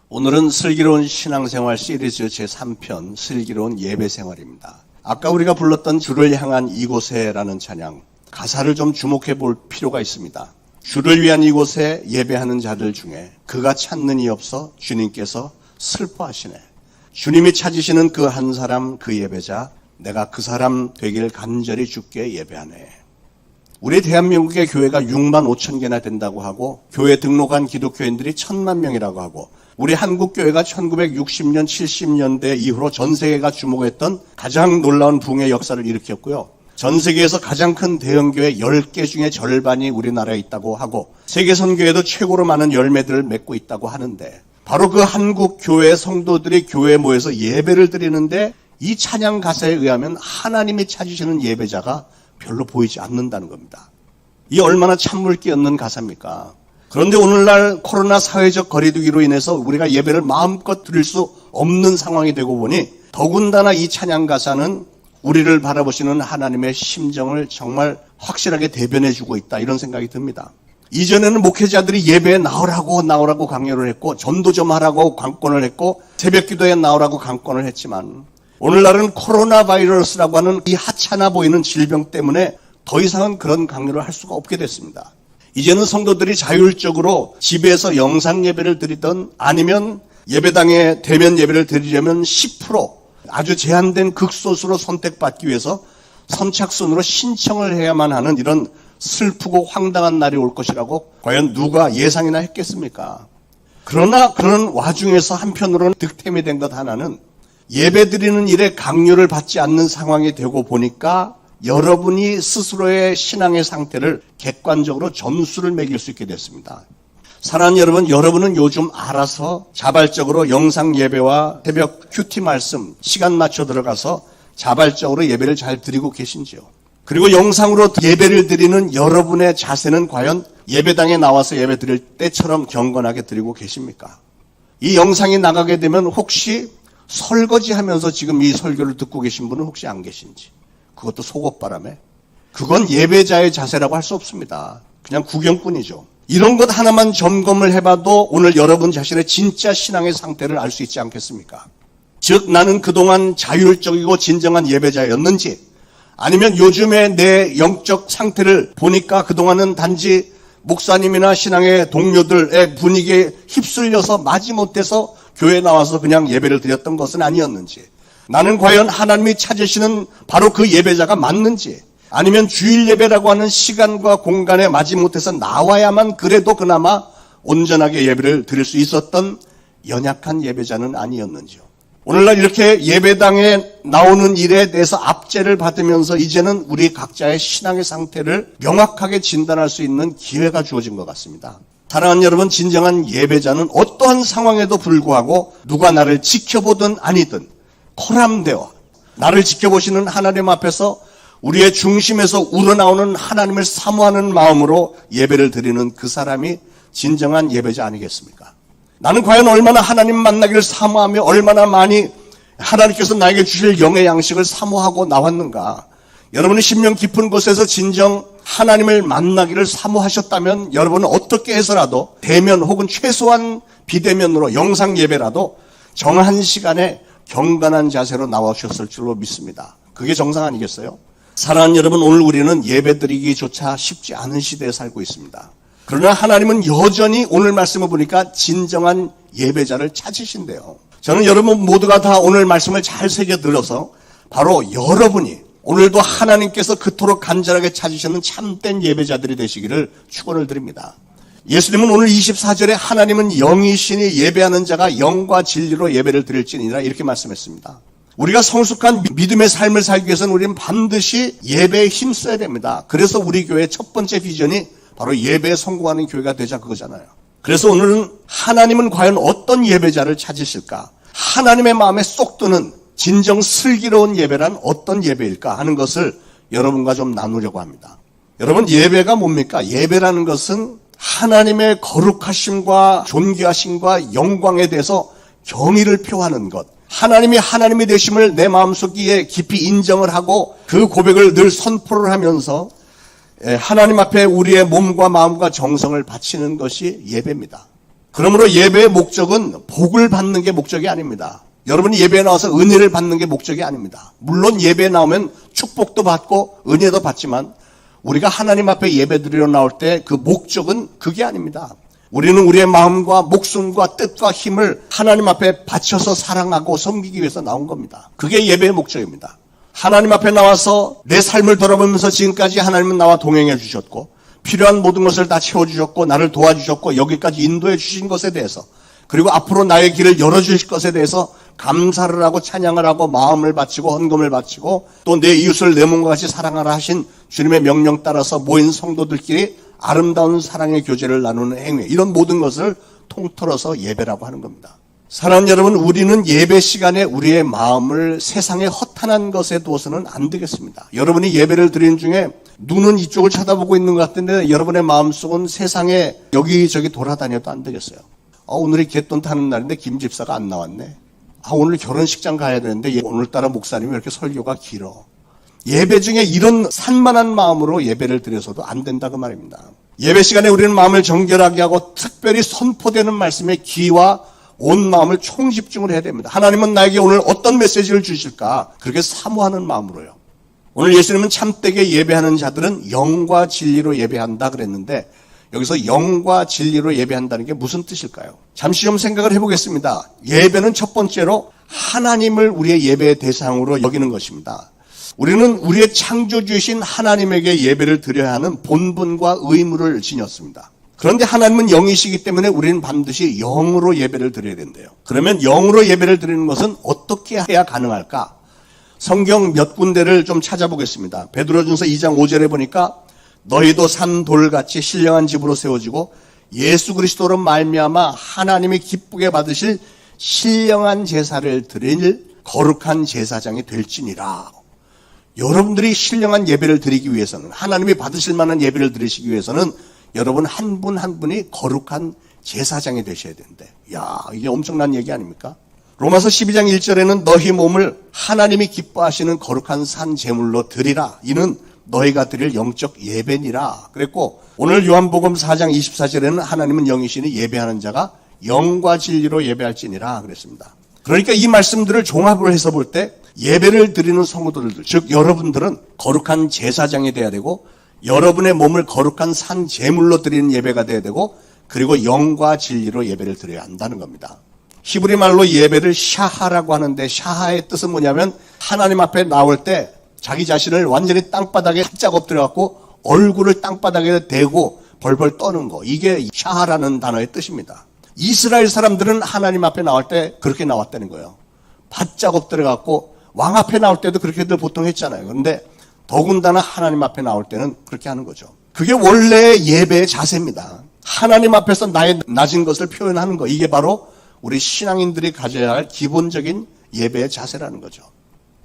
오늘은 슬기로운 신앙생활 시리즈 제3편 슬기로운 예배생활입니다. 아까 우리가 불렀던 주를 향한 이곳에라는 찬양, 가사를 좀 주목해 볼 필요가 있습니다. 주를 위한 이곳에 예배하는 자들 중에 그가 찾는 이 없어 주님께서 슬퍼하시네. 주님이 찾으시는 그 한 사람, 그 예배자, 내가 그 사람 되길 간절히 주께 예배하네. 우리 대한민국의 교회가 6만 5천 개나 된다고 하고 교회 등록한 기독교인들이 1,000만 명이라고 하고 우리 한국교회가 1960년, 70년대 이후로 전 세계가 주목했던 가장 놀라운 붕의 역사를 일으켰고요. 전 세계에서 가장 큰 대형교회 10개 중에 절반이 우리나라에 있다고 하고 세계선교회도 최고로 많은 열매들을 맺고 있다고 하는데 바로 그 한국 교회 성도들이 교회에 모여서 예배를 드리는데 이 찬양 가사에 의하면 하나님이 찾으시는 예배자가 별로 보이지 않는다는 겁니다. 이 얼마나 찬물기 없는 가사입니까? 그런데 오늘날 코로나 사회적 거리두기로 인해서 우리가 예배를 마음껏 드릴 수 없는 상황이 되고 보니 더군다나 이 찬양 가사는 우리를 바라보시는 하나님의 심정을 정말 확실하게 대변해주고 있다, 이런 생각이 듭니다. 이전에는 목회자들이 예배에 나오라고 강요를 했고 전도 좀 하라고 강권을 했고 새벽기도에 나오라고 강권을 했지만 오늘날은 코로나 바이러스라고 하는 이 하찮아 보이는 질병 때문에 더 이상은 그런 강요를 할 수가 없게 됐습니다. 이제는 성도들이 자율적으로 집에서 영상 예배를 드리던 아니면 예배당에 대면 예배를 드리려면 10% 아주 제한된 극소수로 선택받기 위해서 선착순으로 신청을 해야만 하는 이런 슬프고 황당한 날이 올 것이라고 과연 누가 예상이나 했겠습니까? 그러나 그런 와중에서 한편으로는 득템이 된 것 하나는 예배드리는 일에 강요를 받지 않는 상황이 되고 보니까 여러분이 스스로의 신앙의 상태를 객관적으로 점수를 매길 수 있게 됐습니다. 사랑하는 여러분, 여러분은 요즘 알아서 자발적으로 영상 예배와 새벽 큐티 말씀 시간 맞춰 들어가서 자발적으로 예배를 잘 드리고 계신지요? 그리고 영상으로 예배를 드리는 여러분의 자세는 과연 예배당에 나와서 예배 드릴 때처럼 경건하게 드리고 계십니까? 이 영상이 나가게 되면 혹시 설거지하면서 지금 이 설교를 듣고 계신 분은 혹시 안 계신지, 그것도 속옷바람에, 그건 예배자의 자세라고 할 수 없습니다. 그냥 구경꾼이죠. 이런 것 하나만 점검을 해봐도 오늘 여러분 자신의 진짜 신앙의 상태를 알 수 있지 않겠습니까? 즉 나는 그동안 자율적이고 진정한 예배자였는지, 아니면 요즘에 내 영적 상태를 보니까 그동안은 단지 목사님이나 신앙의 동료들의 분위기에 휩쓸려서 마지못해서 교회에 나와서 그냥 예배를 드렸던 것은 아니었는지, 나는 과연 하나님이 찾으시는 바로 그 예배자가 맞는지, 아니면 주일 예배라고 하는 시간과 공간에 마지못해서 나와야만 그래도 그나마 온전하게 예배를 드릴 수 있었던 연약한 예배자는 아니었는지요. 오늘날 이렇게 예배당에 나오는 일에 대해서 압제를 받으면서 이제는 우리 각자의 신앙의 상태를 명확하게 진단할 수 있는 기회가 주어진 것 같습니다. 사랑하는 여러분, 진정한 예배자는 어떠한 상황에도 불구하고 누가 나를 지켜보든 아니든 코람되어 나를 지켜보시는 하나님 앞에서 우리의 중심에서 우러나오는 하나님을 사모하는 마음으로 예배를 드리는 그 사람이 진정한 예배자 아니겠습니까? 나는 과연 얼마나 하나님 만나기를 사모하며 얼마나 많이 하나님께서 나에게 주실 영의 양식을 사모하고 나왔는가? 여러분이 심령 깊은 곳에서 진정 하나님을 만나기를 사모하셨다면 여러분은 어떻게 해서라도 대면 혹은 최소한 비대면으로 영상 예배라도 정한 시간에 경건한 자세로 나와주셨을 줄로 믿습니다. 그게 정상 아니겠어요? 사랑하는 여러분, 오늘 우리는 예배드리기조차 쉽지 않은 시대에 살고 있습니다. 그러나 하나님은 여전히 오늘 말씀을 보니까 진정한 예배자를 찾으신대요. 저는 여러분 모두가 다 오늘 말씀을 잘 새겨들어서 바로 여러분이 오늘도 하나님께서 그토록 간절하게 찾으시는 참된 예배자들이 되시기를 축원을 드립니다. 예수님은 오늘 24절에 하나님은 영이시니 예배하는 자가 영과 진리로 예배를 드릴지니라 이렇게 말씀했습니다. 우리가 성숙한 믿음의 삶을 살기 위해서는 우리는 반드시 예배에 힘써야 됩니다. 그래서 우리 교회의 첫 번째 비전이 바로 예배에 성공하는 교회가 되자 그거잖아요. 그래서 오늘은 하나님은 과연 어떤 예배자를 찾으실까? 하나님의 마음에 쏙 드는 진정 슬기로운 예배란 어떤 예배일까 하는 것을 여러분과 좀 나누려고 합니다. 여러분, 예배가 뭡니까? 예배라는 것은 하나님의 거룩하심과 존귀하심과 영광에 대해서 경의를 표하는 것, 하나님이 되심을 내 마음속에 깊이 인정을 하고 그 고백을 늘 선포를 하면서 하나님 앞에 우리의 몸과 마음과 정성을 바치는 것이 예배입니다. 그러므로 예배의 목적은 복을 받는 게 목적이 아닙니다. 여러분이 예배에 나와서 은혜를 받는 게 목적이 아닙니다. 물론 예배에 나오면 축복도 받고 은혜도 받지만 우리가 하나님 앞에 예배드리러 나올 때 그 목적은 그게 아닙니다. 우리는 우리의 마음과 목숨과 뜻과 힘을 하나님 앞에 바쳐서 사랑하고 섬기기 위해서 나온 겁니다. 그게 예배의 목적입니다. 하나님 앞에 나와서 내 삶을 돌아보면서 지금까지 하나님은 나와 동행해 주셨고 필요한 모든 것을 다 채워주셨고 나를 도와주셨고 여기까지 인도해 주신 것에 대해서 그리고 앞으로 나의 길을 열어주실 것에 대해서 감사를 하고 찬양을 하고 마음을 바치고 헌금을 바치고 또 내 이웃을 내 몸과 같이 사랑하라 하신 주님의 명령 따라서 모인 성도들끼리 아름다운 사랑의 교제를 나누는 행위, 이런 모든 것을 통틀어서 예배라고 하는 겁니다. 사랑하는 여러분, 우리는 예배 시간에 우리의 마음을 세상의 허탄한 것에 두어서는 안 되겠습니다. 여러분이 예배를 드리는 중에 눈은 이쪽을 쳐다보고 있는 것 같은데 여러분의 마음속은 세상에 여기저기 돌아다녀도 안 되겠어요. 오늘이 갯돈 타는 날인데 김 집사가 안 나왔네. 오늘 결혼식장 가야 되는데 오늘따라 목사님이 이렇게 설교가 길어. 예배 중에 이런 산만한 마음으로 예배를 드려서도 안 된다고 말입니다. 예배 시간에 우리는 마음을 정결하게 하고 특별히 선포되는 말씀에 귀와 온 마음을 총집중을 해야 됩니다. 하나님은 나에게 오늘 어떤 메시지를 주실까? 그렇게 사모하는 마음으로요. 오늘 예수님은 참되게 예배하는 자들은 영과 진리로 예배한다 그랬는데 여기서 영과 진리로 예배한다는 게 무슨 뜻일까요? 잠시 좀 생각을 해보겠습니다. 예배는 첫 번째로 하나님을 우리의 예배의 대상으로 여기는 것입니다. 우리는 우리의 창조주이신 하나님에게 예배를 드려야 하는 본분과 의무를 지녔습니다. 그런데 하나님은 영이시기 때문에 우리는 반드시 영으로 예배를 드려야 된대요. 그러면 영으로 예배를 드리는 것은 어떻게 해야 가능할까? 성경 몇 군데를 좀 찾아보겠습니다. 베드로전서 2장 5절에 보니까 너희도 산 돌같이 신령한 집으로 세워지고 예수 그리스도로 말미암아 하나님이 기쁘게 받으실 신령한 제사를 드릴 거룩한 제사장이 될지니라. 여러분들이 신령한 예배를 드리기 위해서는, 하나님이 받으실 만한 예배를 드리시기 위해서는 여러분 한 분 한 분이 거룩한 제사장이 되셔야 된대. 이게 엄청난 얘기 아닙니까? 로마서 12장 1절에는 너희 몸을 하나님이 기뻐하시는 거룩한 산 제물로 드리라. 이는 너희가 드릴 영적 예배니라 그랬고, 오늘 요한복음 4장 24절에는 하나님은 영이시니 예배하는 자가 영과 진리로 예배할지니라 그랬습니다. 그러니까 이 말씀들을 종합을 해서 볼 때 예배를 드리는 성도들, 즉 여러분들은 거룩한 제사장이 돼야 되고 여러분의 몸을 거룩한 산 제물로 드리는 예배가 돼야 되고 그리고 영과 진리로 예배를 드려야 한다는 겁니다. 히브리 말로 예배를 샤하라고 하는데 샤하의 뜻은 뭐냐면 하나님 앞에 나올 때 자기 자신을 완전히 땅바닥에 바짝 엎드려갖고 얼굴을 땅바닥에 대고 벌벌 떠는 거, 이게 샤하라는 단어의 뜻입니다. 이스라엘 사람들은 하나님 앞에 나올 때 그렇게 나왔다는 거예요. 바짝 엎드려갖고 왕 앞에 나올 때도 그렇게들 보통 했잖아요. 그런데 더군다나 하나님 앞에 나올 때는 그렇게 하는 거죠. 그게 원래의 예배의 자세입니다. 하나님 앞에서 나의 낮은 것을 표현하는 거, 이게 바로 우리 신앙인들이 가져야 할 기본적인 예배의 자세라는 거죠.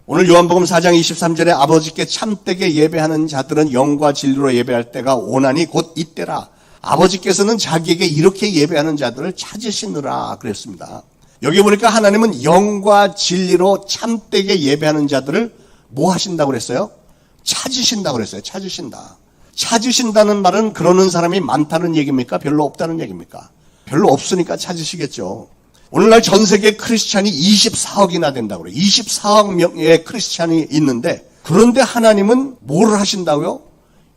오늘 요한복음 4장 23절에 아버지께 참되게 예배하는 자들은 영과 진리로 예배할 때가 오나니 곧 이때라. 아버지께서는 자기에게 이렇게 예배하는 자들을 찾으시느라 그랬습니다. 여기 보니까 하나님은 영과 진리로 참되게 예배하는 자들을 뭐 하신다고 그랬어요? 찾으신다고 그랬어요. 찾으신다. 찾으신다는 말은 그러는 사람이 많다는 얘기입니까? 별로 없다는 얘기입니까? 별로 없으니까 찾으시겠죠. 오늘날 전 세계 크리스찬이 24억이나 된다고 그래요. 24억 명의 크리스찬이 있는데 그런데 하나님은 뭘 하신다고요?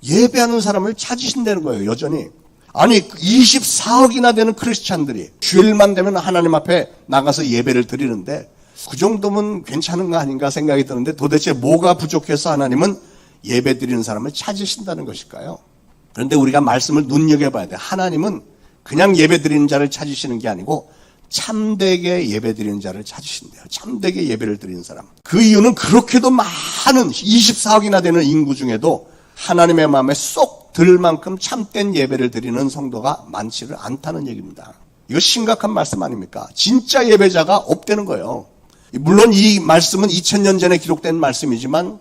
예배하는 사람을 찾으신다는 거예요. 여전히. 아니 24억이나 되는 크리스찬들이 주일만 되면 하나님 앞에 나가서 예배를 드리는데 그 정도면 괜찮은 거 아닌가 생각이 드는데 도대체 뭐가 부족해서 하나님은 예배 드리는 사람을 찾으신다는 것일까요? 그런데 우리가 말씀을 눈여겨봐야 돼요. 하나님은 그냥 예배 드리는 자를 찾으시는 게 아니고 참되게 예배 드리는 자를 찾으신대요. 참되게 예배를 드리는 사람. 그 이유는 그렇게도 많은 24억이나 되는 인구 중에도 하나님의 마음에 쏙 들 만큼 참된 예배를 드리는 성도가 많지를 않다는 얘기입니다. 이거 심각한 말씀 아닙니까? 진짜 예배자가 없다는 거예요. 물론 이 말씀은 2000년 전에 기록된 말씀이지만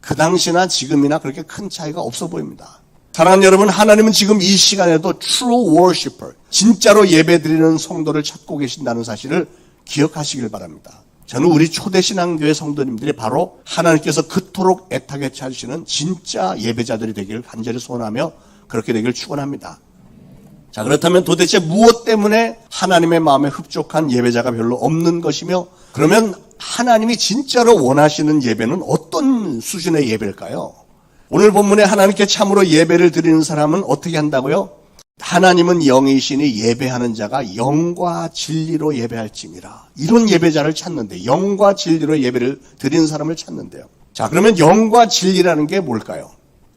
그 당시나 지금이나 그렇게 큰 차이가 없어 보입니다. 사랑하는 여러분, 하나님은 지금 이 시간에도 true worshiper, 진짜로 예배드리는 성도를 찾고 계신다는 사실을 기억하시길 바랍니다. 저는 우리 초대신앙교회 성도님들이 바로 하나님께서 그토록 애타게 찾으시는 진짜 예배자들이 되기를 간절히 소원하며 그렇게 되기를 축원합니다. 자, 그렇다면 도대체 무엇 때문에 하나님의 마음에 흡족한 예배자가 별로 없는 것이며, 그러면 하나님이 진짜로 원하시는 예배는 어떤 수준의 예배일까요? 오늘 본문에 하나님께 참으로 예배를 드리는 사람은 어떻게 한다고요? 하나님은 영이시니 예배하는 자가 영과 진리로 예배할지니라. 이런 예배자를 찾는데, 영과 진리로 예배를 드리는 사람을 찾는데요. 자, 그러면 영과 진리라는 게 뭘까요?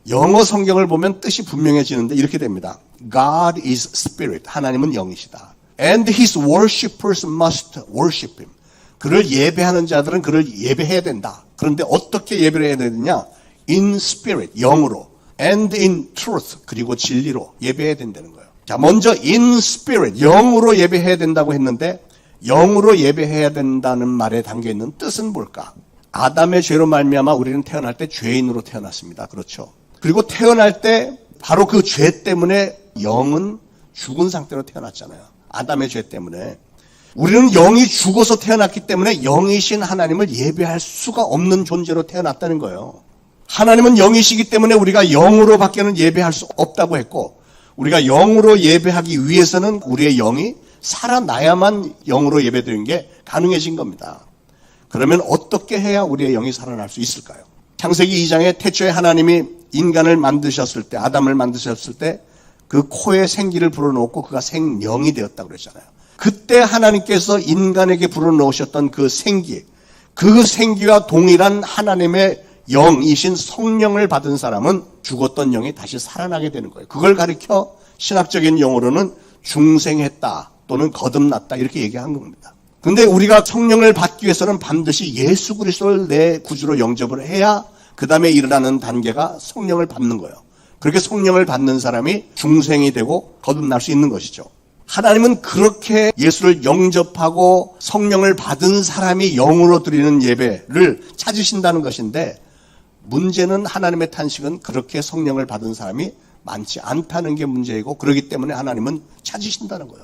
영어 성경을 보면 뜻이 분명해지는데 이렇게 됩니다. God is spirit. 하나님은 영이시다. And his worshippers must worship him. 그를 예배하는 자들은 그를 예배해야 된다. 그런데 어떻게 예배를 해야 되느냐? In spirit, 영으로. And in truth, 그리고 진리로 예배해야 된다는 거예요. 자, 먼저 in spirit, 영으로 예배해야 된다고 했는데, 영으로 예배해야 된다는 말에 담겨있는 뜻은 뭘까? 아담의 죄로 말미암아 우리는 태어날 때 죄인으로 태어났습니다. 그렇죠? 그리고 태어날 때 바로 그 죄 때문에 영은 죽은 상태로 태어났잖아요. 아담의 죄 때문에. 우리는 영이 죽어서 태어났기 때문에 영이신 하나님을 예배할 수가 없는 존재로 태어났다는 거예요. 하나님은 영이시기 때문에 우리가 영으로 밖에는 예배할 수 없다고 했고, 우리가 영으로 예배하기 위해서는 우리의 영이 살아나야만 영으로 예배드리는 게 가능해진 겁니다. 그러면 어떻게 해야 우리의 영이 살아날 수 있을까요? 창세기 2장에 태초에 하나님이 인간을 만드셨을 때, 아담을 만드셨을 때 그 코에 생기를 불어넣고 그가 생명이 되었다고 그랬잖아요. 그때 하나님께서 인간에게 불어넣으셨던 그 생기와 동일한 하나님의 영이신 성령을 받은 사람은 죽었던 영이 다시 살아나게 되는 거예요. 그걸 가리켜 신학적인 용어로는 중생했다 또는 거듭났다 이렇게 얘기한 겁니다. 그런데 우리가 성령을 받기 위해서는 반드시 예수 그리스도를 내 구주로 영접을 해야 그 다음에 일어나는 단계가 성령을 받는 거예요. 그렇게 성령을 받는 사람이 중생이 되고 거듭날 수 있는 것이죠. 하나님은 그렇게 예수를 영접하고 성령을 받은 사람이 영으로 드리는 예배를 찾으신다는 것인데, 문제는 하나님의 탄식은 그렇게 성령을 받은 사람이 많지 않다는 게 문제이고, 그렇기 때문에 하나님은 찾으신다는 거예요.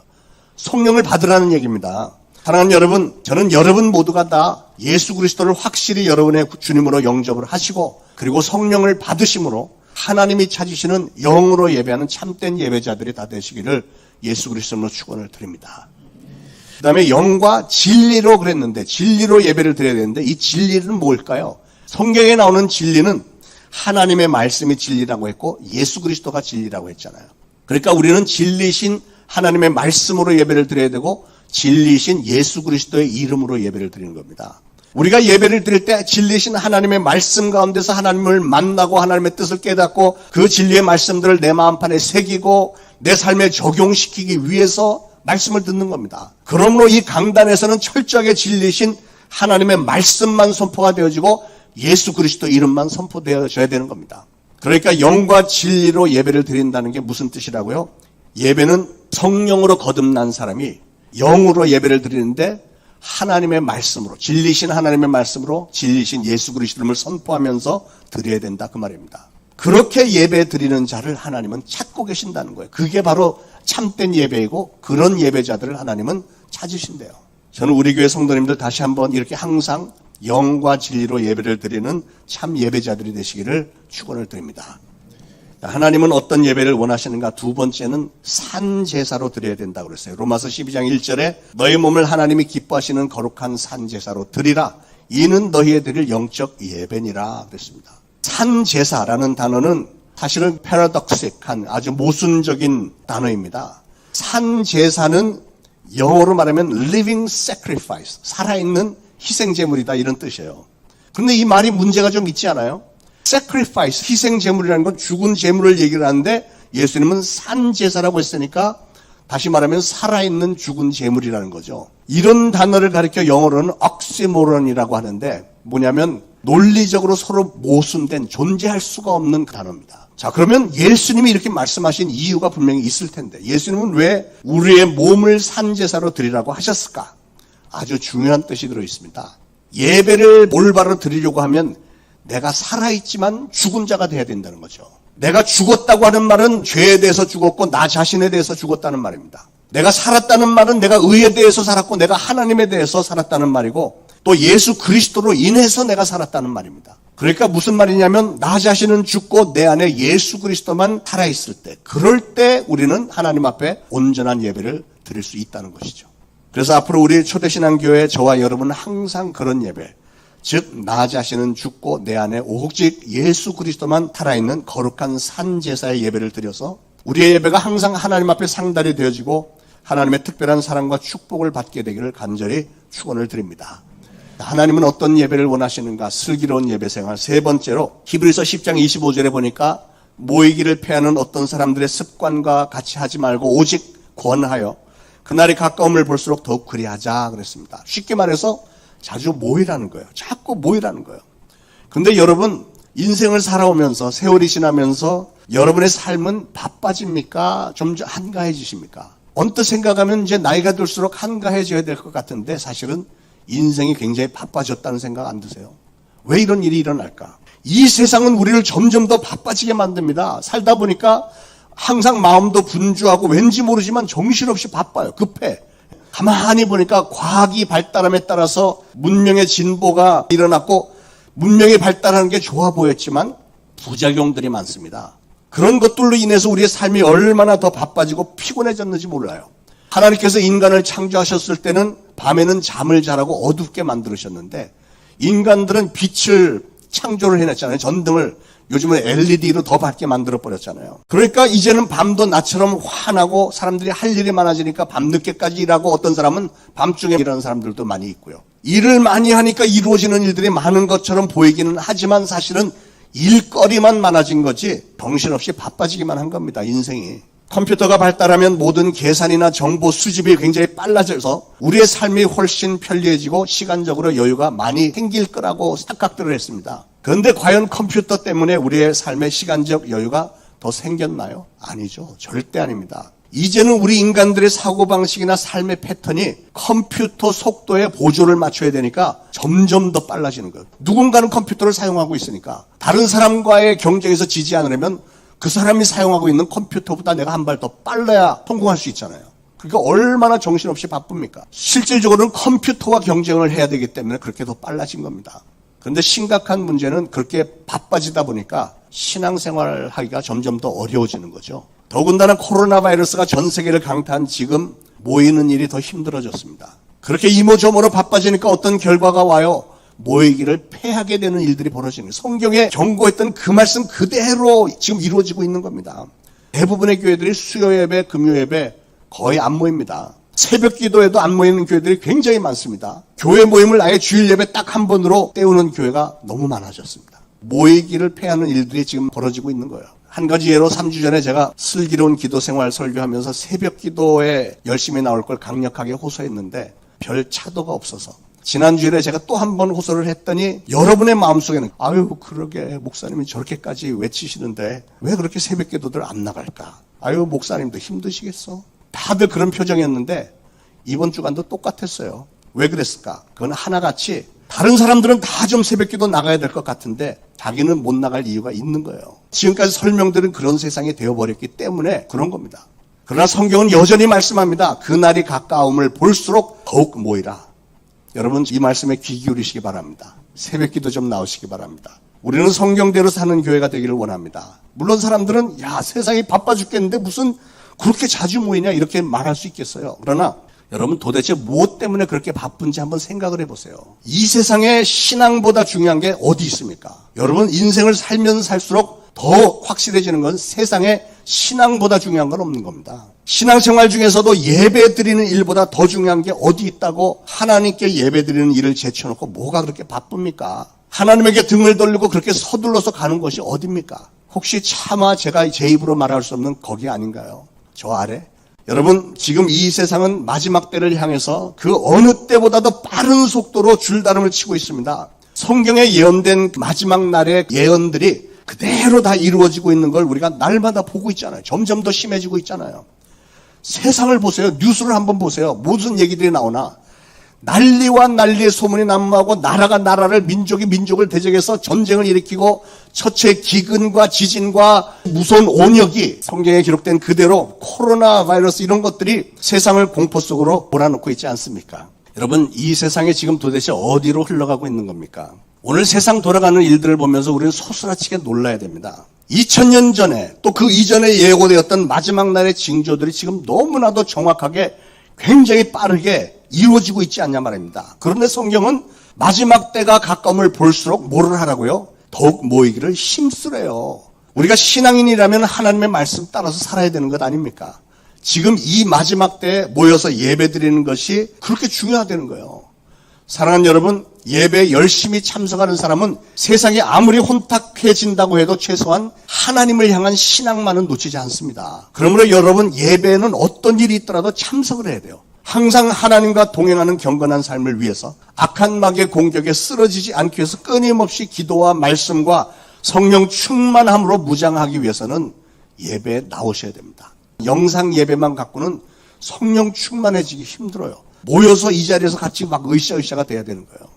성령을 받으라는 얘기입니다. 사랑하는 여러분, 저는 여러분 모두가 다 예수 그리스도를 확실히 여러분의 주님으로 영접을 하시고, 그리고 성령을 받으심으로 하나님이 찾으시는 영으로 예배하는 참된 예배자들이 다 되시기를 예수 그리스도로 축원을 드립니다. 그 다음에 영과 진리로 그랬는데, 진리로 예배를 드려야 되는데, 이 진리는 뭘까요? 성경에 나오는 진리는 하나님의 말씀이 진리라고 했고 예수 그리스도가 진리라고 했잖아요. 그러니까 우리는 진리신 하나님의 말씀으로 예배를 드려야 되고 진리신 예수 그리스도의 이름으로 예배를 드리는 겁니다. 우리가 예배를 드릴 때 진리신 하나님의 말씀 가운데서 하나님을 만나고 하나님의 뜻을 깨닫고 그 진리의 말씀들을 내 마음판에 새기고 내 삶에 적용시키기 위해서 말씀을 듣는 겁니다. 그러므로 이 강단에서는 철저하게 진리신 하나님의 말씀만 선포가 되어지고 예수 그리스도 이름만 선포되어져야 되는 겁니다. 그러니까 영과 진리로 예배를 드린다는 게 무슨 뜻이라고요? 예배는 성령으로 거듭난 사람이 영으로 예배를 드리는데 하나님의 말씀으로, 진리신 하나님의 말씀으로 진리신 예수 그리스도를 선포하면서 드려야 된다 그 말입니다. 그렇게 예배 드리는 자를 하나님은 찾고 계신다는 거예요. 그게 바로 참된 예배이고 그런 예배자들을 하나님은 찾으신대요. 저는 우리 교회 성도님들 다시 한번 이렇게 항상 영과 진리로 예배를 드리는 참 예배자들이 되시기를 축원을 드립니다. 하나님은 어떤 예배를 원하시는가? 두 번째는 산제사로 드려야 된다고 그랬어요. 로마서 12장 1절에 너희 몸을 하나님이 기뻐하시는 거룩한 산제사로 드리라. 이는 너희의 드릴 영적 예배니라 그랬습니다. 산제사라는 단어는 사실은 패러독식한 아주 모순적인 단어입니다. 산제사는 영어로 말하면 living sacrifice, 살아있는 희생제물이다 이런 뜻이에요. 그런데 이 말이 문제가 좀 있지 않아요? sacrifice, 희생제물이라는 건 죽은 제물을 얘기를 하는데 예수님은 산제사라고 했으니까 다시 말하면 살아있는 죽은 제물이라는 거죠. 이런 단어를 가리켜 영어로는 옥시모론이라고 하는데 뭐냐면 논리적으로 서로 모순된 존재할 수가 없는 단어입니다. 자, 그러면 예수님이 이렇게 말씀하신 이유가 분명히 있을 텐데 예수님은 왜 우리의 몸을 산제사로 드리라고 하셨을까? 아주 중요한 뜻이 들어있습니다. 예배를 올바로 드리려고 하면 내가 살아있지만 죽은 자가 돼야 된다는 거죠. 내가 죽었다고 하는 말은 죄에 대해서 죽었고 나 자신에 대해서 죽었다는 말입니다. 내가 살았다는 말은 내가 의에 대해서 살았고 내가 하나님에 대해서 살았다는 말이고 또 예수 그리스도로 인해서 내가 살았다는 말입니다. 그러니까 무슨 말이냐면 나 자신은 죽고 내 안에 예수 그리스도만 살아있을 때, 그럴 때 우리는 하나님 앞에 온전한 예배를 드릴 수 있다는 것이죠. 그래서 앞으로 우리 초대신앙교회 저와 여러분은 항상 그런 예배, 즉 나 자신은 죽고 내 안에 오직 예수 그리스도만 살아있는 거룩한 산제사의 예배를 드려서 우리의 예배가 항상 하나님 앞에 상달이 되어지고 하나님의 특별한 사랑과 축복을 받게 되기를 간절히 축원을 드립니다. 하나님은 어떤 예배를 원하시는가? 슬기로운 예배 생활. 세 번째로 히브리서 10장 25절에 보니까 모이기를 패하는 어떤 사람들의 습관과 같이 하지 말고 오직 권하여 그날이 가까움을 볼수록 더욱 그리하자 그랬습니다. 쉽게 말해서 자주 모이라는 거예요. 자꾸 모이라는 거예요. 근데 여러분 인생을 살아오면서 세월이 지나면서 여러분의 삶은 바빠집니까? 좀 한가해지십니까? 언뜻 생각하면 이제 나이가 들수록 한가해져야 될 것 같은데 사실은 인생이 굉장히 바빠졌다는 생각 안 드세요? 왜 이런 일이 일어날까? 이 세상은 우리를 점점 더 바빠지게 만듭니다. 살다 보니까 항상 마음도 분주하고 왠지 모르지만 정신없이 바빠요. 급해. 가만히 보니까 과학이 발달함에 따라서 문명의 진보가 일어났고 문명이 발달하는 게 좋아 보였지만 부작용들이 많습니다. 그런 것들로 인해서 우리의 삶이 얼마나 더 바빠지고 피곤해졌는지 몰라요. 하나님께서 인간을 창조하셨을 때는 밤에는 잠을 자라고 어둡게 만들으셨는데 인간들은 빛을 창조를 해냈잖아요. 전등을 요즘은 LED로 더 밝게 만들어버렸잖아요. 그러니까 이제는 밤도 낮처럼 환하고 사람들이 할 일이 많아지니까 밤늦게까지 일하고 어떤 사람은 밤중에 일하는 사람들도 많이 있고요. 일을 많이 하니까 이루어지는 일들이 많은 것처럼 보이기는 하지만 사실은 일거리만 많아진 거지 정신없이 바빠지기만 한 겁니다. 인생이. 컴퓨터가 발달하면 모든 계산이나 정보 수집이 굉장히 빨라져서 우리의 삶이 훨씬 편리해지고 시간적으로 여유가 많이 생길 거라고 착각들을 했습니다. 그런데 과연 컴퓨터 때문에 우리의 삶의 시간적 여유가 더 생겼나요? 아니죠. 절대 아닙니다. 이제는 우리 인간들의 사고방식이나 삶의 패턴이 컴퓨터 속도에 보조를 맞춰야 되니까 점점 더 빨라지는 거예요. 누군가는 컴퓨터를 사용하고 있으니까 다른 사람과의 경쟁에서 지지 않으려면 그 사람이 사용하고 있는 컴퓨터보다 내가 한 발 더 빨라야 성공할 수 있잖아요. 그러니까 얼마나 정신없이 바쁩니까? 실질적으로는 컴퓨터와 경쟁을 해야 되기 때문에 그렇게 더 빨라진 겁니다. 그런데 심각한 문제는 그렇게 바빠지다 보니까 신앙생활을 하기가 점점 더 어려워지는 거죠. 더군다나 코로나 바이러스가 전 세계를 강타한 지금 모이는 일이 더 힘들어졌습니다. 그렇게 이모저모로 바빠지니까 어떤 결과가 와요? 모이기를 패하게 되는 일들이 벌어지는 거예요. 성경에 경고했던 그 말씀 그대로 지금 이루어지고 있는 겁니다. 대부분의 교회들이 수요 예배, 금요 예배 거의 안 모입니다. 새벽 기도에도 안 모이는 교회들이 굉장히 많습니다. 교회 모임을 아예 주일 예배 딱 한 번으로 때우는 교회가 너무 많아졌습니다. 모이기를 패하는 일들이 지금 벌어지고 있는 거예요. 한 가지 예로 3주 전에 제가 슬기로운 기도 생활 설교하면서 새벽 기도에 열심히 나올 걸 강력하게 호소했는데 별 차도가 없어서 지난주에 제가 또 한 번 호소를 했더니 여러분의 마음속에는 아유 그러게 목사님이 저렇게까지 외치시는데 왜 그렇게 새벽 기도들 안 나갈까? 아유 목사님도 힘드시겠어? 다들 그런 표정이었는데 이번 주간도 똑같았어요. 왜 그랬을까? 그건 하나같이 다른 사람들은 다 좀 새벽 기도 나가야 될 것 같은데 자기는 못 나갈 이유가 있는 거예요. 지금까지 설명들은 그런 세상이 되어버렸기 때문에 그런 겁니다. 그러나 성경은 여전히 말씀합니다. 그날이 가까움을 볼수록 더욱 모이라. 여러분 이 말씀에 귀 기울이시기 바랍니다. 새벽 기도 좀 나오시기 바랍니다. 우리는 성경대로 사는 교회가 되기를 원합니다. 물론 사람들은 야 세상이 바빠 죽겠는데 무슨 그렇게 자주 모이냐 이렇게 말할 수 있겠어요. 그러나 여러분 도대체 무엇 때문에 그렇게 바쁜지 한번 생각을 해보세요. 이 세상에 신앙보다 중요한 게 어디 있습니까? 여러분 인생을 살면 살수록 더 확실해지는 건 세상에 신앙보다 중요한 건 없는 겁니다. 신앙생활 중에서도 예배 드리는 일보다 더 중요한 게 어디 있다고 하나님께 예배 드리는 일을 제쳐놓고 뭐가 그렇게 바쁩니까? 하나님에게 등을 돌리고 그렇게 서둘러서 가는 것이 어딥니까? 혹시 차마 제가 제 입으로 말할 수 없는 거기 아닌가요? 저 아래? 여러분 지금 이 세상은 마지막 때를 향해서 그 어느 때보다도 빠른 속도로 줄다름을 치고 있습니다. 성경에 예언된 마지막 날의 예언들이 그대로 다 이루어지고 있는 걸 우리가 날마다 보고 있잖아요. 점점 더 심해지고 있잖아요. 세상을 보세요. 뉴스를 한번 보세요. 무슨 얘기들이 나오나. 난리와 난리의 소문이 난무하고 나라가 나라를 민족이 민족을 대적해서 전쟁을 일으키고 처체 기근과 지진과 무서운 온역이 성경에 기록된 그대로 코로나 바이러스 이런 것들이 세상을 공포 속으로 몰아넣고 있지 않습니까? 여러분, 이 세상에 지금 도대체 어디로 흘러가고 있는 겁니까? 오늘 세상 돌아가는 일들을 보면서 우리는 소스라치게 놀라야 됩니다. 2000년 전에 또 그 이전에 예고되었던 마지막 날의 징조들이 지금 너무나도 정확하게 굉장히 빠르게 이루어지고 있지 않냐 말입니다. 그런데 성경은 마지막 때가 가까움을 볼수록 뭐를 하라고요? 더욱 모이기를 힘쓰래요. 우리가 신앙인이라면 하나님의 말씀 따라서 살아야 되는 것 아닙니까? 지금 이 마지막 때에 모여서 예배 드리는 것이 그렇게 중요하다는 거예요. 사랑하는 여러분, 예배에 열심히 참석하는 사람은 세상이 아무리 혼탁해진다고 해도 최소한 하나님을 향한 신앙만은 놓치지 않습니다. 그러므로 여러분, 예배에는 어떤 일이 있더라도 참석을 해야 돼요. 항상 하나님과 동행하는 경건한 삶을 위해서 악한 마귀의 공격에 쓰러지지 않기 위해서 끊임없이 기도와 말씀과 성령 충만함으로 무장하기 위해서는 예배에 나오셔야 됩니다. 영상 예배만 갖고는 성령 충만해지기 힘들어요. 모여서 이 자리에서 같이 막 으쌰으쌰가 돼야 되는 거예요.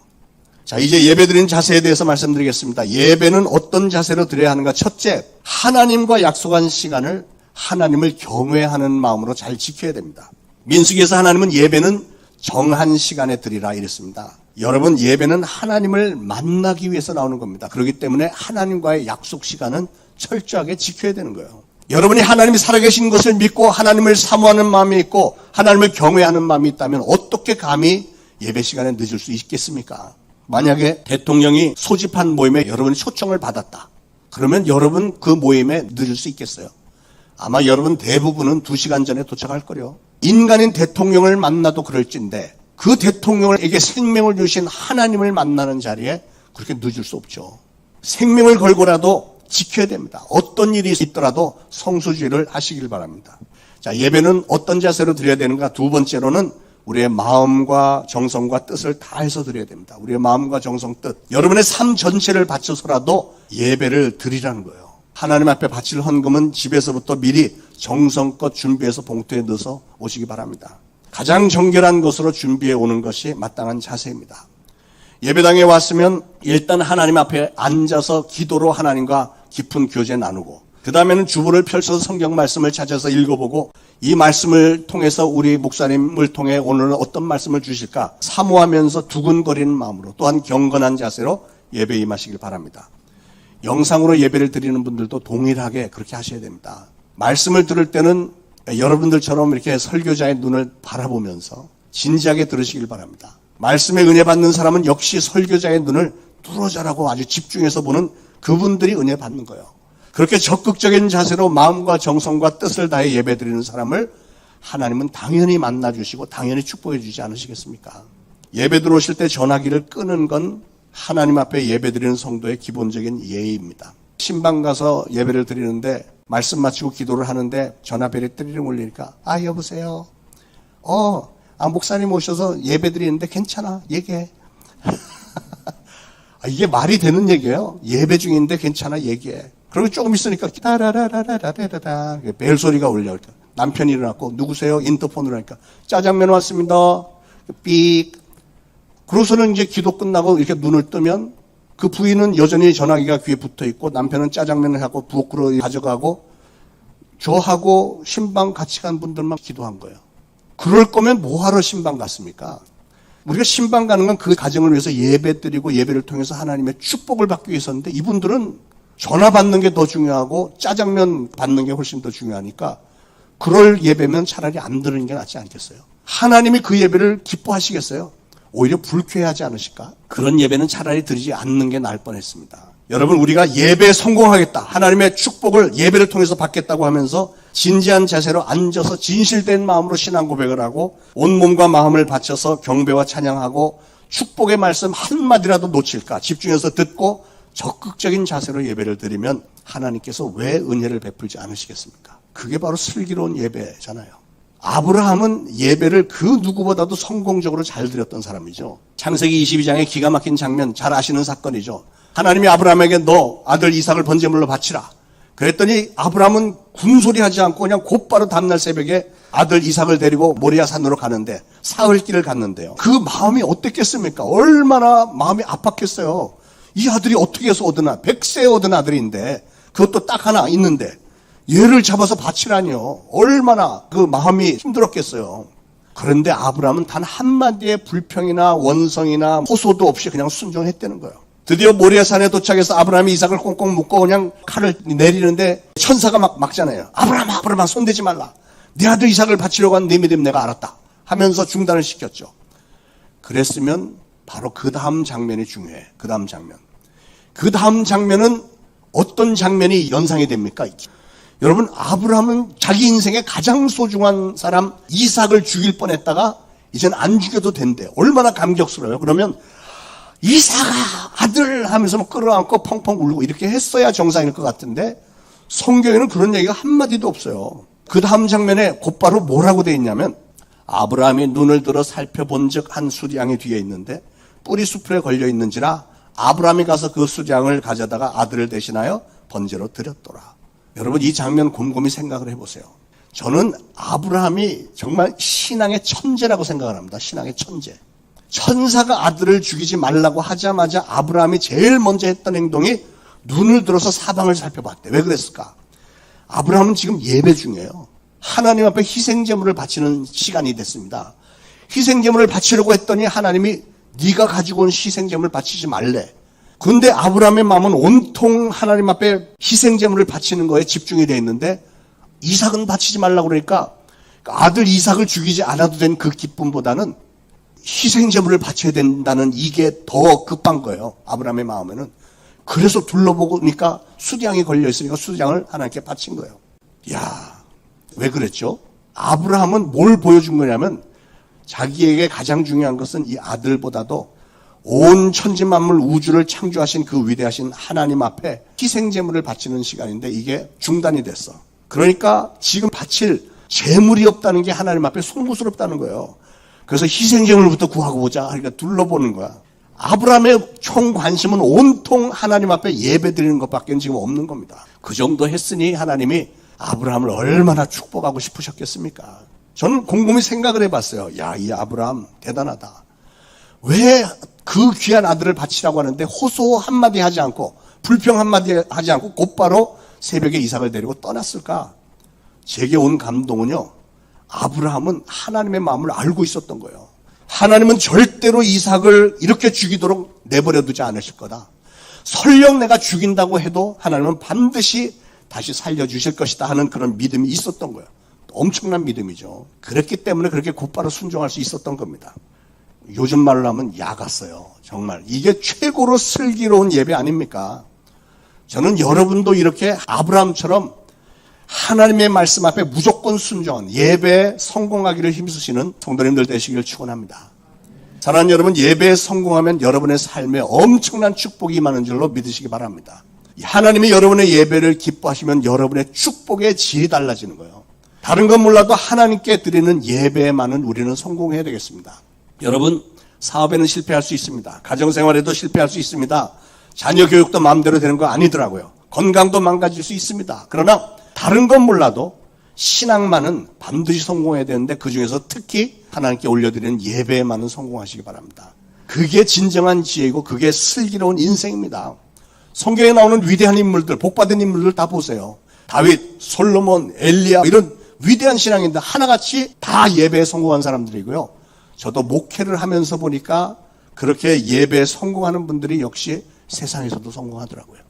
자, 이제 예배 드리는 자세에 대해서 말씀드리겠습니다. 예배는 어떤 자세로 드려야 하는가? 첫째, 하나님과 약속한 시간을 하나님을 경외하는 마음으로 잘 지켜야 됩니다. 민수기에서 하나님은 예배는 정한 시간에 드리라 이랬습니다. 여러분, 예배는 하나님을 만나기 위해서 나오는 겁니다. 그렇기 때문에 하나님과의 약속 시간은 철저하게 지켜야 되는 거예요. 여러분이 하나님이 살아계신 것을 믿고 하나님을 사모하는 마음이 있고 하나님을 경외하는 마음이 있다면 어떻게 감히 예배 시간에 늦을 수 있겠습니까? 만약에 대통령이 소집한 모임에 여러분이 초청을 받았다. 그러면 여러분 그 모임에 늦을 수 있겠어요? 아마 여러분 대부분은 2시간 전에 도착할 거요. 인간인 대통령을 만나도 그럴진데 그 대통령에게 생명을 주신 하나님을 만나는 자리에 그렇게 늦을 수 없죠. 생명을 걸고라도 지켜야 됩니다. 어떤 일이 있더라도 성수주의를 하시길 바랍니다. 자, 예배는 어떤 자세로 드려야 되는가? 두 번째로는 우리의 마음과 정성과 뜻을 다해서 드려야 됩니다. 우리의 마음과 정성, 뜻. 여러분의 삶 전체를 바쳐서라도 예배를 드리라는 거예요. 하나님 앞에 바칠 헌금은 집에서부터 미리 정성껏 준비해서 봉투에 넣어서 오시기 바랍니다. 가장 정결한 것으로 준비해 오는 것이 마땅한 자세입니다. 예배당에 왔으면 일단 하나님 앞에 앉아서 기도로 하나님과 깊은 교제 나누고 그 다음에는 주보를 펼쳐서 성경 말씀을 찾아서 읽어보고 이 말씀을 통해서 우리 목사님을 통해 오늘은 어떤 말씀을 주실까 사모하면서 두근거리는 마음으로 또한 경건한 자세로 예배에 임하시길 바랍니다. 영상으로 예배를 드리는 분들도 동일하게 그렇게 하셔야 됩니다. 말씀을 들을 때는 여러분들처럼 이렇게 설교자의 눈을 바라보면서 진지하게 들으시길 바랍니다. 말씀에 은혜 받는 사람은 역시 설교자의 눈을 뚫어져라고 아주 집중해서 보는 그분들이 은혜 받는 거예요. 그렇게 적극적인 자세로 마음과 정성과 뜻을 다해 예배 드리는 사람을 하나님은 당연히 만나주시고 당연히 축복해 주지 않으시겠습니까? 예배 들어오실 때 전화기를 끄는 건 하나님 앞에 예배 드리는 성도의 기본적인 예의입니다. 신방 가서 예배를 드리는데 말씀 마치고 기도를 하는데 전화벨이 띠리링 울리니까 여보세요. 목사님 오셔서 예배 드리는데 괜찮아. 얘기해. 이게 말이 되는 얘기예요. 예배 중인데 괜찮아. 얘기해. 그리고 조금 있으니까 따라라라라라라라 벨 소리가 울려. 남편이 일어났고 누구세요? 인터폰으로 하니까 짜장면 왔습니다. 삑. 그러고서는 이제 기도 끝나고 이렇게 눈을 뜨면 그 부인은 여전히 전화기가 귀에 붙어 있고 남편은 짜장면을 하고 부엌으로 가져가고 저하고 신방 같이 간 분들만 기도한 거예요. 그럴 거면 뭐하러 신방 갔습니까? 우리가 신방 가는 건 그 가정을 위해서 예배 드리고 예배를 통해서 하나님의 축복을 받기 위해서인데 이분들은 전화 받는 게 더 중요하고 짜장면 받는 게 훨씬 더 중요하니까 그럴 예배면 차라리 안 드리는 게 낫지 않겠어요? 하나님이 그 예배를 기뻐하시겠어요? 오히려 불쾌하지 않으실까? 그런 예배는 차라리 드리지 않는 게 나을 뻔했습니다. 여러분, 우리가 예배에 성공하겠다, 하나님의 축복을 예배를 통해서 받겠다고 하면서 진지한 자세로 앉아서 진실된 마음으로 신앙 고백을 하고 온 몸과 마음을 바쳐서 경배와 찬양하고 축복의 말씀 한마디라도 놓칠까 집중해서 듣고 적극적인 자세로 예배를 드리면 하나님께서 왜 은혜를 베풀지 않으시겠습니까? 그게 바로 슬기로운 예배잖아요. 아브라함은 예배를 그 누구보다도 성공적으로 잘 드렸던 사람이죠. 창세기 22장의 기가 막힌 장면 잘 아시는 사건이죠. 하나님이 아브라함에게 너 아들 이삭을 번제물로 바치라. 그랬더니 아브라함은 군소리하지 않고 그냥 곧바로 다음날 새벽에 아들 이삭을 데리고 모리아 산으로 가는데 사흘길을 갔는데요. 그 마음이 어땠겠습니까? 얼마나 마음이 아팠겠어요. 이 아들이 어떻게 해서 얻은 100세 얻은 아들인데 그것도 딱 하나 있는데 얘를 잡아서 바치라니요. 얼마나 그 마음이 힘들었겠어요. 그런데 아브라함은 단 한마디의 불평이나 원성이나 호소도 없이 그냥 순종했다는 거예요. 드디어 모리아산에 도착해서 아브라함이 이삭을 꽁꽁 묶고 그냥 칼을 내리는데 천사가 막 막잖아요. 아브라함 손대지 말라. 네 아들 이삭을 바치려고 한 네 믿음 내가 알았다 하면서 중단을 시켰죠. 그랬으면 바로 그 다음 장면이 중요해. 그 다음 장면은 어떤 장면이 연상이 됩니까? 여러분, 아브라함은 자기 인생의 가장 소중한 사람 이삭을 죽일 뻔했다가 이제는 안 죽여도 된대. 얼마나 감격스러워요. 그러면 이삭아 아들 하면서 막 끌어안고 펑펑 울고 이렇게 했어야 정상일 것 같은데 성경에는 그런 얘기가 한마디도 없어요. 그 다음 장면에 곧바로 뭐라고 돼 있냐면 아브라함이 눈을 들어 살펴본 즉 한 수량이 뒤에 있는데 뿌리 수풀에 걸려 있는지라 아브라함이 가서 그 수량을 가져다가 아들을 대신하여 번제로 드렸더라. 여러분, 이 장면 곰곰이 생각을 해보세요. 저는 아브라함이 정말 신앙의 천재라고 생각을 합니다. 신앙의 천재. 천사가 아들을 죽이지 말라고 하자마자 아브라함이 제일 먼저 했던 행동이 눈을 들어서 사방을 살펴봤대. 왜 그랬을까? 아브라함은 지금 예배 중이에요. 하나님 앞에 희생제물을 바치는 시간이 됐습니다. 희생제물을 바치려고 했더니 하나님이 네가 가지고 온 희생제물을 바치지 말래. 근데 아브라함의 마음은 온통 하나님 앞에 희생제물을 바치는 거에 집중이 되어 있는데 이삭은 바치지 말라고 그러니까 아들 이삭을 죽이지 않아도 된 그 기쁨보다는 희생제물을 바쳐야 된다는 이게 더 급한 거예요. 아브라함의 마음에는. 그래서 둘러보니까 수량이 걸려있으니까 수량을 하나님께 바친 거예요. 이야, 왜 그랬죠? 아브라함은 뭘 보여준 거냐면 자기에게 가장 중요한 것은 이 아들보다도 온 천지만물 우주를 창조하신 그 위대하신 하나님 앞에 희생제물을 바치는 시간인데 이게 중단이 됐어. 그러니까 지금 바칠 제물이 없다는 게 하나님 앞에 송구스럽다는 거예요. 그래서 희생제물부터 구하고 보자. 그러니까 둘러보는 거야. 아브라함의 총 관심은 온통 하나님 앞에 예배 드리는 것밖에 지금 없는 겁니다. 그 정도 했으니 하나님이 아브라함을 얼마나 축복하고 싶으셨겠습니까? 저는 곰곰이 생각을 해봤어요. 야, 이 아브라함 대단하다. 왜 그 귀한 아들을 바치라고 하는데 호소 한마디 하지 않고 불평 한마디 하지 않고 곧바로 새벽에 이삭을 데리고 떠났을까? 제게 온 감동은요. 아브라함은 하나님의 마음을 알고 있었던 거예요. 하나님은 절대로 이삭을 이렇게 죽이도록 내버려 두지 않으실 거다. 설령 내가 죽인다고 해도 하나님은 반드시 다시 살려주실 것이다 하는 그런 믿음이 있었던 거예요. 엄청난 믿음이죠. 그랬기 때문에 그렇게 곧바로 순종할 수 있었던 겁니다. 요즘 말로 하면 야갔어요. 정말 이게 최고로 슬기로운 예배 아닙니까? 저는 여러분도 이렇게 아브라함처럼 하나님의 말씀 앞에 무조건 순종한 예배에 성공하기를 힘쓰시는 성도님들 되시길 축원합니다. 사랑하는 여러분, 예배에 성공하면 여러분의 삶에 엄청난 축복이 임하는 줄로 믿으시기 바랍니다. 하나님이 여러분의 예배를 기뻐하시면 여러분의 축복의 질이 달라지는 거예요. 다른 건 몰라도 하나님께 드리는 예배에만은 우리는 성공해야 되겠습니다. 여러분, 사업에는 실패할 수 있습니다. 가정생활에도 실패할 수 있습니다. 자녀 교육도 마음대로 되는 거 아니더라고요. 건강도 망가질 수 있습니다. 그러나 다른 건 몰라도 신앙만은 반드시 성공해야 되는데 그중에서 특히 하나님께 올려드리는 예배에만은 성공하시기 바랍니다. 그게 진정한 지혜이고 그게 슬기로운 인생입니다. 성경에 나오는 위대한 인물들, 복받은 인물들 다 보세요. 다윗, 솔로몬, 엘리야 이런 위대한 신앙인들 하나같이 다 예배에 성공한 사람들이고요. 저도 목회를 하면서 보니까 그렇게 예배에 성공하는 분들이 역시 세상에서도 성공하더라고요.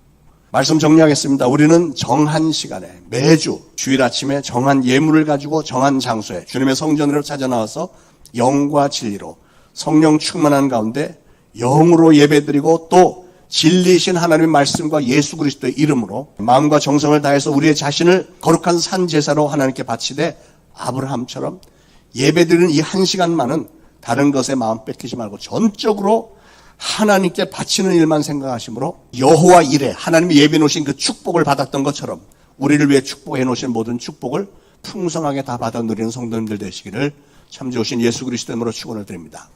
말씀 정리하겠습니다. 우리는 정한 시간에 매주 주일 아침에 정한 예물을 가지고 정한 장소에 주님의 성전으로 찾아 나와서 영과 진리로 성령 충만한 가운데 영으로 예배드리고 또 진리이신 하나님의 말씀과 예수 그리스도의 이름으로 마음과 정성을 다해서 우리의 자신을 거룩한 산 제사로 하나님께 바치되 아브라함처럼 예배드리는 이 한 시간만은 다른 것에 마음 뺏기지 말고 전적으로 하나님께 바치는 일만 생각하심으로 여호와 이레 하나님이 예비해 놓으신 그 축복을 받았던 것처럼 우리를 위해 축복해 놓으신 모든 축복을 풍성하게 다 받아 누리는 성도님들 되시기를 참 좋으신 예수 그리스도 이름으로 축원을 드립니다.